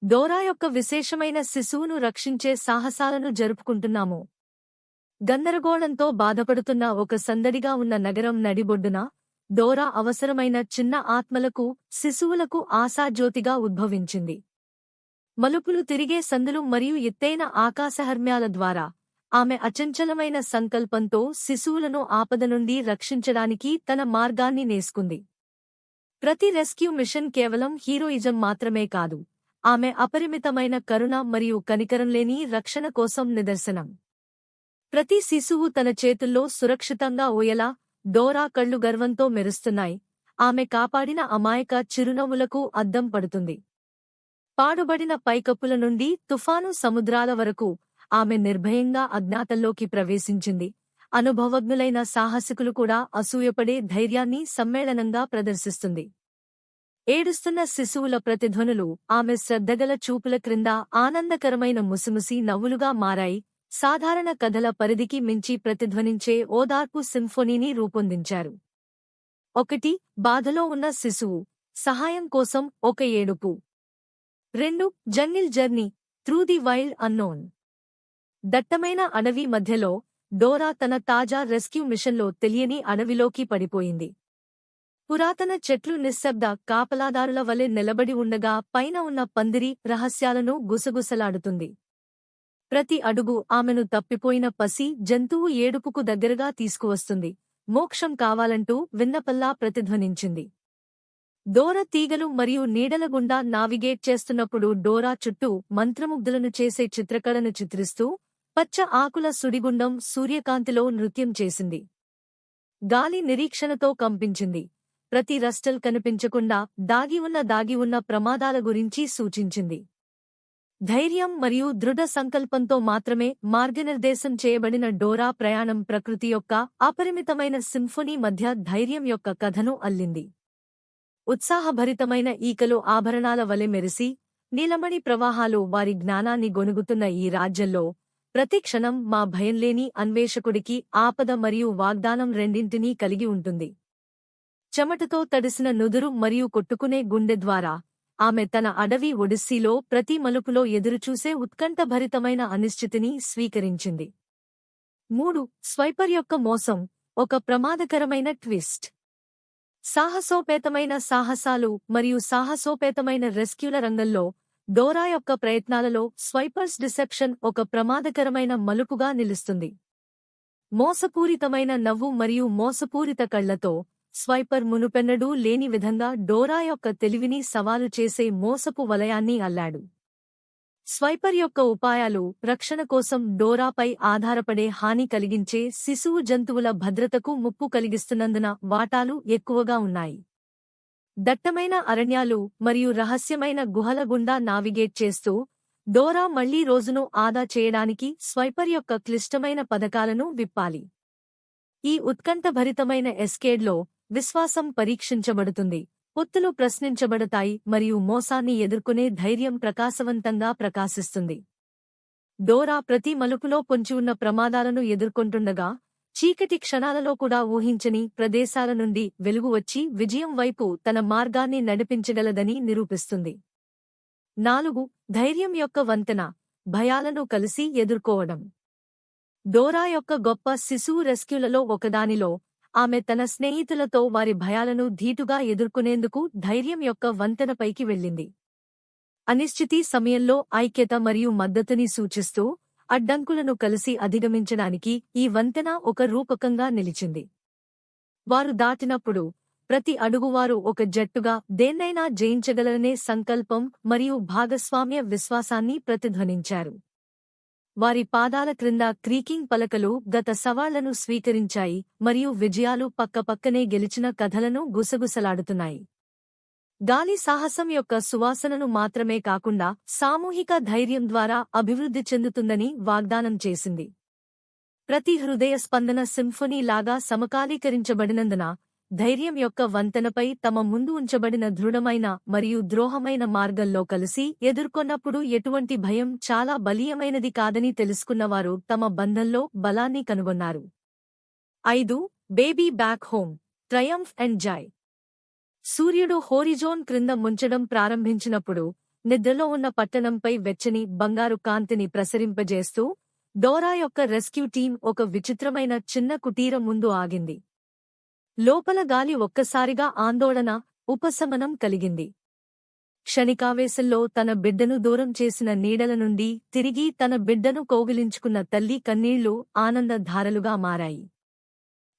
Dora యొక్క విశేషమైన శిశువును రక్షించే సాహసాలను జరుపుకుంటున్నాము. గందరగోళంతో బాధపడుతున్న ఒక సందడిగా ఉన్న నగరం నడిబొడ్డున డోరా అవసరమైన చిన్న ఆత్మలకు, శిశువులకు ఆశాజ్యోతిగా ఉద్భవించింది. మలుపులు తిరిగే సందులు మరియు ఎత్తైన ఆకాశహర్మ్యాల ద్వారా ఆమె అచంచలమైన సంకల్పంతో శిశువులను ఆపద నుండి రక్షించడానికి తన మార్గాన్ని నేసుకుంది. ప్రతి రెస్క్యూ మిషన్ కేవలం హీరోయిజం మాత్రమే కాదు, ఆమె అపరిమితమైన కరుణ మరియు కనికరం లేని రక్షణ కోసం నిదర్శనం. ప్రతి శిశువు తన చేతుల్లో సురక్షితంగా ఊయలా డోరా కళ్ళు గర్వంతో మెరుస్తున్నాయి. ఆమె కాపాడిన అమాయక చిరునవ్వులకు అద్దం పడుతుంది. పాడుబడిన పైకప్పుల నుండి తుఫాను సముద్రాల వరకు ఆమె నిర్భయంగా అజ్ఞాతంలోకి ప్రవేశించింది. అనుభవజ్ఞులైన సాహసికులు కూడా అసూయపడే ధైర్యాన్ని సమ్మేళనంగా ప్రదర్శిస్తుంది. ఏడుస్తున్న శిశువుల ప్రతిధ్వనులు ఆమె శ్రద్ధగల చూపుల క్రింద ఆనందకరమైన ముసిముసి నవ్వులుగా మారాయి. సాధారణ కథల పరిధికి మించి ప్రతిధ్వనించే ఓదార్పు సింఫొనీని రూపొందించారు. 1. బాధలో ఉన్న శిశువు, సహాయం కోసం ఒక ఏడుపు. 2. Jungle journey through the wild unknown. దట్టమైన అడవి మధ్యలో డోరా తన తాజా రెస్క్యూ మిషన్లో తెలియని అడవిలోకి పడిపోయింది. పురాతన చెట్లు నిశ్శబ్ద కాపలాదారుల వలె నిలబడి ఉండగా పైన ఉన్న పందిరి రహస్యాలను గుసగుసలాడుతుంది. ప్రతి అడుగు ఆమెను తప్పిపోయిన పసి జంతువు ఏడుపుకు దగ్గరగా తీసుకువస్తుంది. మోక్షం కావాలంటూ విన్నపల్లా ప్రతిధ్వనించింది. డోరా తీగలు మరియు నీడల గుండా నావిగేట్ చేస్తున్నప్పుడు డోరా చుట్టూ మంత్రముగ్ధులను చేసే చిత్రకళను చిత్రిస్తూ పచ్చ ఆకుల సుడిగుండం సూర్యకాంతిలో నృత్యం చేసింది. గాలి నిరీక్షణతో కంపించింది. ప్రతి రస్టల్ కనిపించకుండా దాగి ఉన్న ప్రమాదాల గురించి సూచించింది. ధైర్యం మరియు దృఢ సంకల్పంతో మాత్రమే మార్గనిర్దేశం చేయబడిన డోరా ప్రయాణం ప్రకృతి యొక్క అపరిమితమైన సింఫొనీ మధ్య ధైర్యం యొక్క కథను అల్లింది. ఉత్సాహభరితమైన ఈకలు ఆభరణాల వలె మెరిసి, నీలమణి ప్రవాహాలు వారి జ్ఞానాన్ని గొణుగుతున్న ఈ రాజ్యంలో ప్రతి క్షణం మా భయంలేని అన్వేషకుడికి ఆపద మరియు వాగ్దానం రెండింటినీ కలిగి ఉంటుంది. చెమటతో తడిసిన నుదురు మరియు కొట్టుకునే గుండె ద్వారా ఆమె తన అడవి ఒడిస్సీలో ప్రతి మలుపులో ఎదురుచూసే ఉత్కంఠభరితమైన అనిశ్చితిని స్వీకరించింది. 3. స్వైపర్ యొక్క మోసం, ఒక ప్రమాదకరమైన ట్విస్ట్. సాహసోపేతమైన సాహసాలు మరియు సాహసోపేతమైన రెస్క్యూల రంగంలో డోరా యొక్క ప్రయత్నాలలో స్వైపర్స్ డిసెప్షన్ ఒక ప్రమాదకరమైన మలుపుగా నిలుస్తుంది. మోసపూరితమైన నవ్వు మరియు మోసపూరిత కళ్లతో స్వైపర్ మునుపెన్నడూ లేని విధంగా డోరా యొక్క తెలివిని సవాలు చేసే మోసపు వలయాన్ని అల్లాడు. స్వైపర్ యొక్క ఉపాయాలు రక్షణ కోసం డోరాపై ఆధారపడే హాని కలిగించే శిశువు జంతువుల భద్రతకు ముప్పు కలిగిస్తున్నందున వాటాలు ఎక్కువగా ఉన్నాయి. దట్టమైన అరణ్యాలు మరియు రహస్యమైన గుహల గుండా నావిగేట్ చేస్తూ డోరా మళ్లీ రోజును ఆదా చేయడానికి స్వైపర్ యొక్క క్లిష్టమైన పథకాలను విప్పాలి. ఈ ఉత్కంఠభరితమైన ఎస్కేడ్లో విశ్వాసం పరీక్షించబడుతుంది, పొత్తులు ప్రశ్నించబడతాయి మరియు మోసాన్ని ఎదుర్కొనే ధైర్యం ప్రకాశవంతంగా ప్రకాశిస్తుంది. డోరా ప్రతి మలుపులో పొంచి ఉన్న ప్రమాదాలను ఎదుర్కొంటుండగా చీకటి క్షణాలలో కూడా ఊహించని ప్రదేశాల నుండి వెలుగు వచ్చి విజయం వైపు తన మార్గాన్ని నడిపించగలదని నిరూపిస్తుంది. 4. ధైర్యం యొక్క వంతెన, భయాలను కలిసి ఎదుర్కోవడం. డోరా యొక్క గొప్ప శిశువు రెస్క్యూలలో ఒకదానిలో ఆమె తన స్నేహితులతో వారి భయాలను ధీటుగా ఎదుర్కొనేందుకు ధైర్యం యొక్క వంతెనపైకి వెళ్ళింది. అనిశ్చితి సమయంలో ఐక్యత మరియు మద్దతుని సూచిస్తూ అడ్డంకులను కలిసి అధిగమించడానికి ఈ వంతెన ఒక రూపకంగా నిలిచింది. వారు దాటినప్పుడు ప్రతి అడుగువారు ఒక జట్టుగా దేన్నైనా జయించగలరనే సంకల్పం మరియు భాగస్వామ్య విశ్వాసాన్ని ప్రతిధ్వనించారు. వారి పాదాల క్రింద క్రీకింగ్ పలకలు గత సవాళ్లను స్వీకరించాయి మరియు విజయాలు పక్కపక్కనే గెలిచిన కథలను గుసగుసలాడుతున్నాయి. గాలి సాహసం యొక్క సువాసనను మాత్రమే కాకుండా సామూహిక ధైర్యం ద్వారా అభివృద్ధి చెందుతుందని వాగ్దానం చేసింది. ప్రతి హృదయ స్పందన సింఫొనీ లాగా సమకాలీకరించబడినందున ధైర్యం యొక్క వంతెనపై తమ ముందు ఉంచబడిన దృఢమైన మరియు ద్రోహమైన మార్గంలో కలిసి ఎదుర్కొన్నప్పుడు ఎటువంటి భయం చాలా బలీయమైనది కాదని తెలుసుకున్నవారు తమ బంధంలో బలాన్ని కనుగొన్నారు. 5. Baby back home, Triumph and Joy. సూర్యుడు హోరిజోన్ క్రింద ముంచడం ప్రారంభించినప్పుడు నిద్రలో ఉన్న పట్టణంపై వెచ్చని బంగారు కాంతిని ప్రసరింపజేస్తూ డోరా యొక్క రెస్క్యూ టీం ఒక విచిత్రమైన చిన్న కుటీరం ముందు ఆగింది. లోపల గాలి ఒక్కసారిగా ఆందోళన, ఉపశమనం కలిగింది. క్షణికావేశంలో తన బిడ్డను దూరం చేసిన నీడల నుండి తిరిగి తన బిడ్డను కౌగిలించుకున్న తల్లి కన్నీళ్లు ఆనందధారలుగా మారాయి.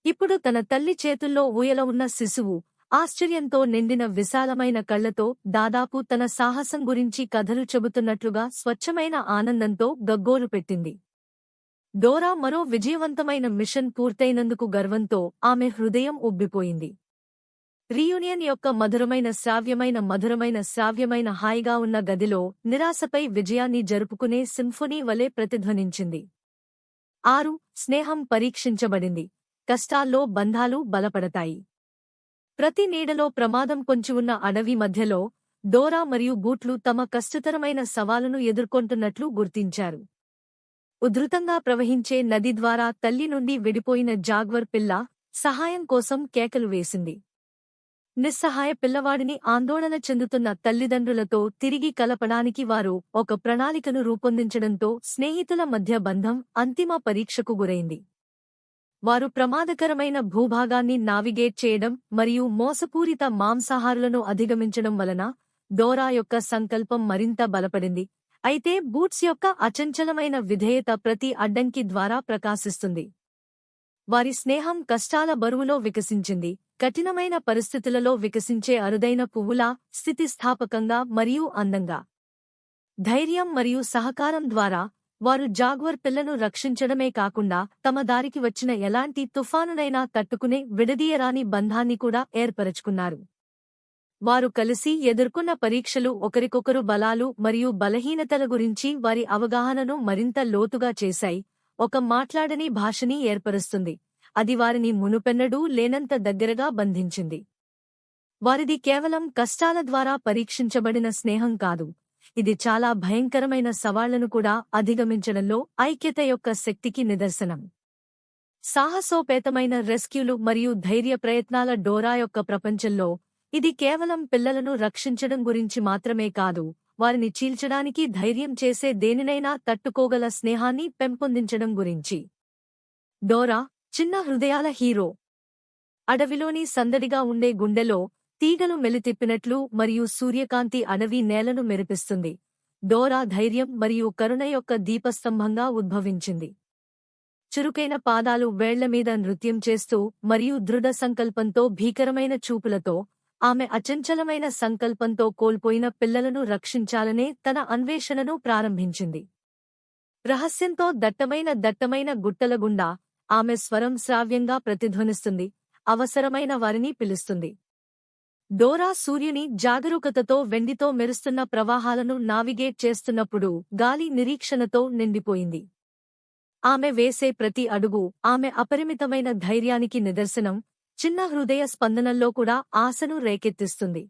ఇప్పుడు తన తల్లి చేతుల్లో ఊయల ఉన్న శిశువు ఆశ్చర్యంతో నిండిన విశాలమైన కళ్లతో దాదాపు తన సాహసం గురించి కథలు చెబుతున్నట్లుగా స్వచ్ఛమైన ఆనందంతో గగ్గోలు పెట్టింది. డోరా మరో విజయవంతమైన మిషన్ పూర్తయినందుకు గర్వంతో ఆమె హృదయం ఉబ్బిపోయింది. రీయూనియన్ యొక్క మధురమైన శ్రావ్యమైన హాయిగా ఉన్న గదిలో నిరాశపై విజయాన్ని జరుపుకునే సింఫొనీ వలె ప్రతిధ్వనించింది. 6 స్నేహం పరీక్షించబడింది. కష్టాల్లో బంధాలు బలపడతాయి. ప్రతి నీడలో ప్రమాదం పొంచి ఉన్న అడవి మధ్యలో డోరా మరియు బూట్లు తమ కష్టతరమైన సవాలును ఎదుర్కొంటున్నట్లు గుర్తించారు. ఉధృతంగా ప్రవహించే నది ద్వారా తల్లి నుండి విడిపోయిన జాగ్వర్ పిల్ల సహాయం కోసం కేకలు వేసింది. నిస్సహాయ పిల్లవాడిని ఆందోళన చెందుతున్న తల్లిదండ్రులతో తిరిగి కలపడానికి వారు ఒక ప్రణాళికను రూపొందించడంతో స్నేహితుల మధ్య బంధం అంతిమ పరీక్షకు గురైంది. వారు ప్రమాదకరమైన భూభాగాన్ని నావిగేట్ చేయడం మరియు మోసపూరిత మాంసాహారులను అధిగమించడం వలన డోరా యొక్క సంకల్పం మరింత బలపడింది. అయితే బూట్స్ యొక్క అచంచలమైన విధేయత ప్రతి అడ్డంకి ద్వారా ప్రకాశిస్తుంది. వారి స్నేహం కష్టాల బరువులో వికసించింది, కఠినమైన పరిస్థితులలో వికసించే అరుదైన పువ్వులా, స్థితిస్థాపకంగా మరియు అందంగా. ధైర్యం మరియు సహకారం ద్వారా వారు జాగ్వర్ పిల్లను రక్షించడమే కాకుండా తమ దారికి వచ్చిన ఎలాంటి తుఫానునైనా తట్టుకునే విడదీయరాని బంధాన్ని కూడా ఏర్పరచుకున్నారు. వారు కలిసి ఎదుర్కొన్న పరీక్షలు ఒకరికొకరు బలాలు మరియు బలహీనతల గురించి వారి అవగాహనను మరింత లోతుగా చేశాయి. ఒక మాట్లాడని భాషని ఏర్పరుస్తుంది, అది వారిని మునుపెన్నడూ లేనంత దగ్గరగా బంధించింది. వారిది కేవలం కష్టాల ద్వారా పరీక్షించబడిన స్నేహం కాదు, ఇది చాలా భయంకరమైన సవాళ్లను కూడా అధిగమించడంలో ఐక్యత యొక్క శక్తికి నిదర్శనం. సాహసోపేతమైన రెస్క్యూలు మరియు ధైర్య ప్రయత్నాల డోరా యొక్క ప్రపంచంలో ఇది కేవలం పిల్లలను రక్షించడం గురించి మాత్రమే కాదు, వారిని చీల్చడానికి ధైర్యం చేసే దేనినైనా తట్టుకోగల స్నేహాన్ని పెంపొందించడం గురించి. డోరా చిన్న హృదయాల హీరో. అడవిలోని సందడిగా ఉండే గుండెలో తీగలు మెలితిప్పినట్లు మరియు సూర్యకాంతి అడవి నేలను మెరిపిస్తుంది. డోరా ధైర్యం మరియు కరుణ యొక్క దీపస్తంభంగా ఉద్భవించింది. చురుకైన పాదాలు వేళ్లమీద నృత్యం చేస్తూ మరియు దృఢ సంకల్పంతో భీకరమైన చూపులతో ఆమె అచంచలమైన సంకల్పంతో కోల్పోయిన పిల్లలను రక్షించాలనే తన అన్వేషణను ప్రారంభించింది. రహస్యంతో దట్టమైన గుట్టల గుండా ఆమె స్వరం శ్రావ్యంగా ప్రతిధ్వనిస్తుంది, అవసరమైన వారిని పిలుస్తుంది. డోరా సూర్యుని జాగరూకతతో వెండితో మెరుస్తున్న ప్రవాహాలను నావిగేట్ చేస్తున్నప్పుడు గాలి నిరీక్షణతో నిండిపోయింది. ఆమె వేసే ప్రతి అడుగు ఆమె అపరిమితమైన ధైర్యానికి నిదర్శనం, చిన్న హృదయ స్పందనల్లో కూడా ఆశను రేకెత్తిస్తుంది.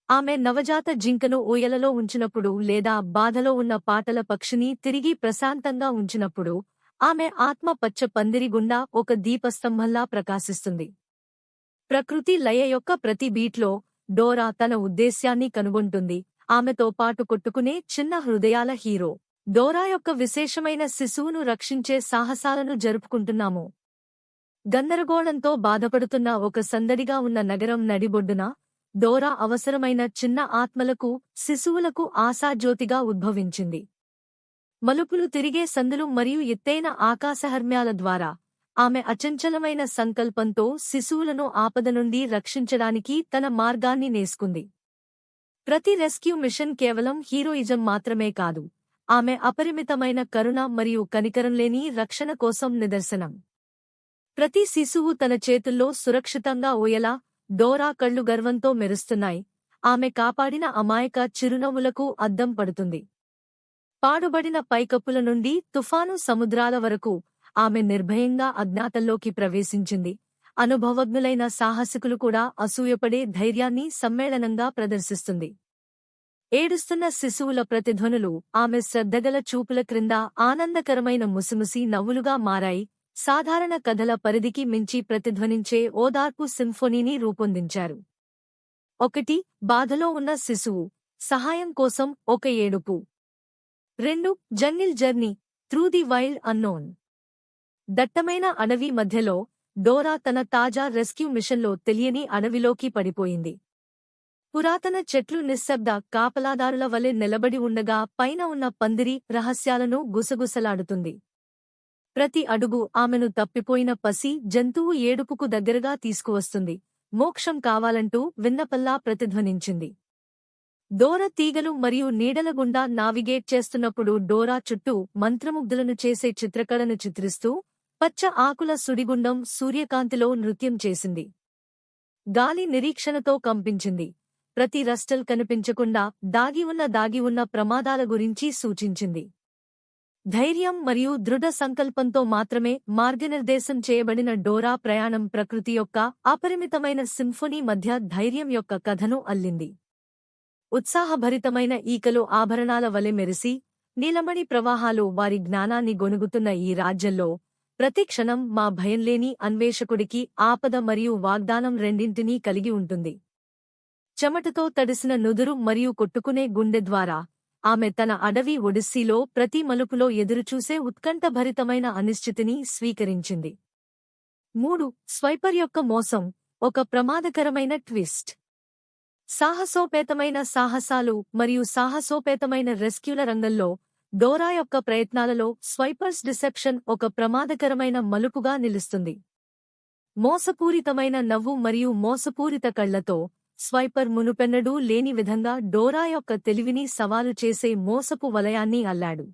ఆమె నవజాత జింకను ఊయలలో ఉంచినప్పుడు లేదా బాధలో ఉన్న పాటల పక్షిని తిరిగి ప్రశాంతంగా ఉంచినప్పుడు ఆమె ఆత్మ పచ్చ పందిరి గుండా ఒక దీపస్తంభంలా ప్రకాశిస్తుంది. ప్రకృతి లయ యొక్క ప్రతి బీట్లో డోరా తన ఉద్దేశ్యాన్ని కనుగొంటుంది, ఆమెతో పాటు కొట్టుకునే చిన్న హృదయాల హీరో. డోరా యొక్క విశేషమైన శిశువును రక్షించే సాహసాలను జరుపుకుంటున్నాము. గందరగోళంతో బాధపడుతున్న ఒక సందడిగా ఉన్న నగరం నడిబొడ్డున డోరా అవసరమైన చిన్న ఆత్మలకు, శిశువులకు ఆశాజ్యోతిగా ఉద్భవించింది. మలుపులు తిరిగే సందులు మరియు ఎత్తైన ఆకాశహర్మ్యాల ద్వారా ఆమె అచంచలమైన సంకల్పంతో శిశువులను ఆపద నుండి రక్షించడానికి తన మార్గాన్ని నేసుకుంది. ప్రతి రెస్క్యూ మిషన్ కేవలం హీరోయిజం మాత్రమే కాదు, ఆమె అపరిమితమైన కరుణ మరియు కనికరం లేని రక్షణ కోసం నిదర్శనం. ప్రతి శిశువు తన చేతుల్లో సురక్షితంగా ఊయలా, డోరా కళ్ళు గర్వంతో మెరుస్తున్నాయి, ఆమె కాపాడిన అమాయక చిరునవ్వులకు అద్దం పడుతుంది. పాడుబడిన పైకప్పుల నుండి తుఫాను సముద్రాల వరకు ఆమె నిర్భయంగా అజ్ఞాతంలోకి ప్రవేశించింది. అనుభవజ్ఞులైన సాహసికులు కూడా అసూయపడే ధైర్యాన్ని సమ్మేళనంగా ప్రదర్శిస్తుంది. ఏడుస్తున్న శిశువుల ప్రతిధ్వనులు ఆమె శ్రద్ధగల చూపుల క్రింద ఆనందకరమైన ముసిముసి నవ్వులుగా మారాయి. సాధారణ కథల పరిధికి మించి ప్రతిధ్వనించే ఓదార్పు సింఫొనీని రూపొందించారు. 1 బాధలో ఉన్న శిశువు. సహాయం కోసం ఒక ఏడుపు. 2. Jungle journey through the wild unknown. దట్టమైన అడవి మధ్యలో డోరా తన తాజా రెస్క్యూ మిషన్లో తెలియని అడవిలోకి పడిపోయింది. పురాతన చెట్లు నిశ్శబ్ద కాపలాదారుల వలె నిలబడి ఉండగా పైన ఉన్న పందిరి రహస్యాలను గుసగుసలాడుతుంది. ప్రతి అడుగు ఆమెను తప్పిపోయిన పసి జంతువు ఏడుపుకు దగ్గరగా తీసుకువస్తుంది. మోక్షం కావాలంటూ విన్నపల్లా ప్రతిధ్వనించింది. డోరా తీగలు మరియు నీడల గుండా నావిగేట్ చేస్తున్నప్పుడు డోరా చుట్టూ మంత్రముగ్ధులను చేసే చిత్రకళను చిత్రిస్తూ పచ్చ ఆకుల సుడిగుండం సూర్యకాంతిలో నృత్యం చేసింది. గాలి నిరీక్షణతో కంపించింది. ప్రతి రస్టల్ కనిపించకుండా దాగి ఉన్న ప్రమాదాల గురించి సూచించింది. ధైర్యం మరియు దృఢ సంకల్పంతో మాత్రమే మార్గనిర్దేశం చేయబడిన డోరా ప్రయాణం ప్రకృతి యొక్క అపరిమితమైన సింఫనీ మధ్య ధైర్యం యొక్క కథను అల్లింది. ఉత్సాహభరితమైన ఈకలు ఆభరణాల వలె మెరిసి, నీలమణి ప్రవాహాలు వారి జ్ఞానాన్ని గొణుగుతున్న ఈ రాజ్యంలో ప్రతి క్షణం మా భయంలేని అన్వేషకుడికి ఆపద మరియు వాగ్దానం రెండింటినీ కలిగి ఉంటుంది. చెమటతో తడిసిన నుదురు మరియు కొట్టుకునే గుండె ద్వారా ఆమె తన అడవి ఒడిస్సీలో ప్రతి మలుపులో ఎదురుచూసే ఉత్కంఠభరితమైన అనిశ్చితిని స్వీకరించింది. 3. స్వైపర్ యొక్క మోసం ఒక ప్రమాదకరమైన ట్విస్ట్. సాహసోపేతమైన సాహసాలు మరియు సాహసోపేతమైన రెస్క్యూల రంగంలో డోరా యొక్క ప్రయత్నాలలో స్వైపర్స్ డిసెప్షన్ ఒక ప్రమాదకరమైన మలుపుగా నిలుస్తుంది. మోసపూరితమైన నవ్వు మరియు మోసపూరిత కళ్లతో స్వైపర్ మునుపెన్నడూ లేని విధంగా డోరా యొక్క తెలివిని సవాలు చేసే మోసపు వలయాన్ని అల్లాడు.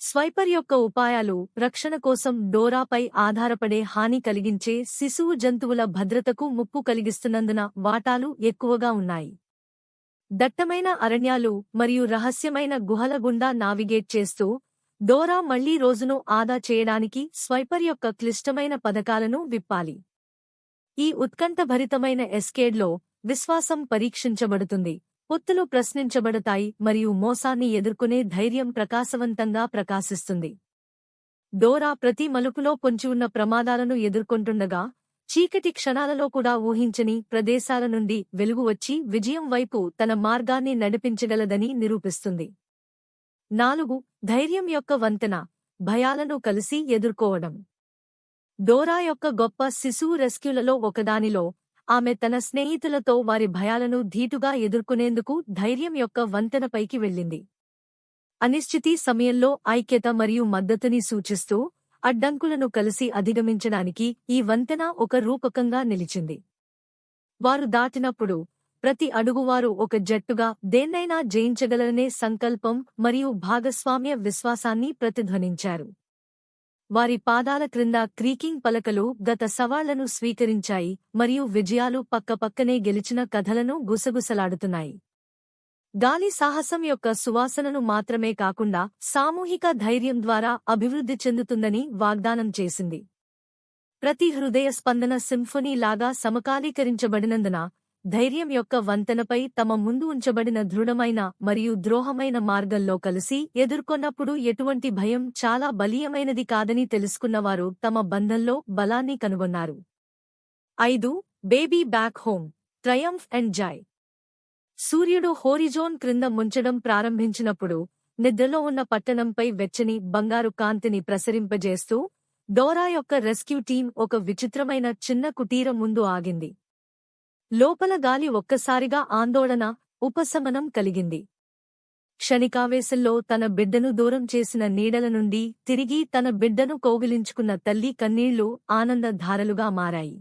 స్వైపర్ యొక్క ఉపాయాలు రక్షణ కోసం డోరాపై ఆధారపడే హాని కలిగించే శిశువు జంతువుల భద్రతకు ముప్పు కలిగిస్తున్నందున వాటాలు ఎక్కువగా ఉన్నాయి. దట్టమైన అరణ్యాలు మరియు రహస్యమైన గుహల గుండా నావిగేట్ చేస్తూ డోరా మళ్లీ రోజును ఆదా చేయడానికి స్వైపర్ యొక్క క్లిష్టమైన పథకాలను విప్పాలి. ఈ ఉత్కంఠభరితమైన ఎస్కేడ్లో విశ్వాసం పరీక్షించబడుతుంది, పొత్తులు ప్రశ్నించబడతాయి మరియు మోసాన్ని ఎదుర్కొనే ధైర్యం ప్రకాశవంతంగా ప్రకాశిస్తుంది. డోరా ప్రతి మలుపులో పొంచి ఉన్న ప్రమాదాలను ఎదుర్కొంటుండగా చీకటి క్షణాలలో కూడా ఊహించని ప్రదేశాల నుండి వెలుగు వచ్చి విజయం వైపు తన మార్గాన్ని నడిపించగలదని నిరూపిస్తుంది. 4. ధైర్యం యొక్క వంతెన భయాలను కలిసి ఎదుర్కోవడం. డోరా యొక్క గొప్ప శిశువు రెస్క్యూలలో ఒకదానిలో ఆమె తన స్నేహితులతో వారి భయాలను ధీటుగా ఎదుర్కొనేందుకు ధైర్యం యొక్క వంతెనపైకి వెళ్ళింది. అనిశ్చితి సమయంలో ఐక్యత మరియు మద్దతుని సూచిస్తూ అడ్డంకులను కలిసి అధిగమించడానికి ఈ వంతెన ఒక రూపకంగా నిలిచింది. వారు దాటినప్పుడు ప్రతి అడుగువారు ఒక జట్టుగా దేన్నైనా జయించగలరనే సంకల్పం మరియు భాగస్వామ్య విశ్వాసాన్ని ప్రతిధ్వనించారు. వారి పాదాల క్రింద క్రీకింగ్ పలకలు గత సవాళ్లను స్వీకరించాయి మరియు విజయాలు పక్కపక్కనే గెలిచిన కథలను గుసగుసలాడుతున్నాయి. గాలి సాహసం యొక్క సువాసనను మాత్రమే కాకుండా సామూహిక ధైర్యం ద్వారా అభివృద్ధి చెందుతుందని వాగ్దానం చేసింది. ప్రతి హృదయ స్పందన సింఫనీ లాగా సమకాలీకరించబడినందున ధైర్యం యొక్క వంతెనపై తమ ముందు ఉంచబడిన దృఢమైన మరియు ద్రోహమైన మార్గంలో కలిసి ఎదుర్కొన్నప్పుడు ఎటువంటి భయం చాలా బలీయమైనది కాదని తెలుసుకున్నవారు తమ బంధంలో బలాన్ని కనుగొన్నారు. 5. Baby back home Triumph and Joy. సూర్యుడు హోరిజోన్ క్రింద ముంచడం ప్రారంభించినప్పుడు నిద్రలో ఉన్న పట్టణంపై వెచ్చని బంగారు కాంతిని ప్రసరింపజేస్తూ డోరా యొక్క రెస్క్యూ టీం ఒక విచిత్రమైన చిన్న కుటీరం ముందు ఆగింది. లోపల గాలి ఒక్కసారిగా ఆందోళన, ఉపశమనం కలిగింది. క్షణికావేశంలో తన బిడ్డను దూరం చేసిన నీడల నుండి తిరిగి తన బిడ్డను కౌగిలించుకున్న తల్లి కన్నీళ్లు ఆనందధారలుగా మారాయి.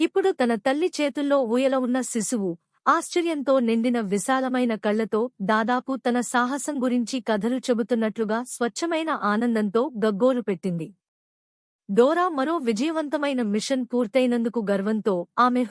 ఇప్పుడు తన తల్లి చేతుల్లో ఊయల ఉన్న శిశువు ఆశ్చర్యంతో నిండిన విశాలమైన కళ్లతో దాదాపు తన సాహసం గురించి కథలు చెబుతున్నట్లుగా స్వచ్ఛమైన ఆనందంతో గగ్గోలు పెట్టింది. డోరా మరో విజయవంతమైన మిషన్ పూర్తయినందుకు గర్వంతో ఆమె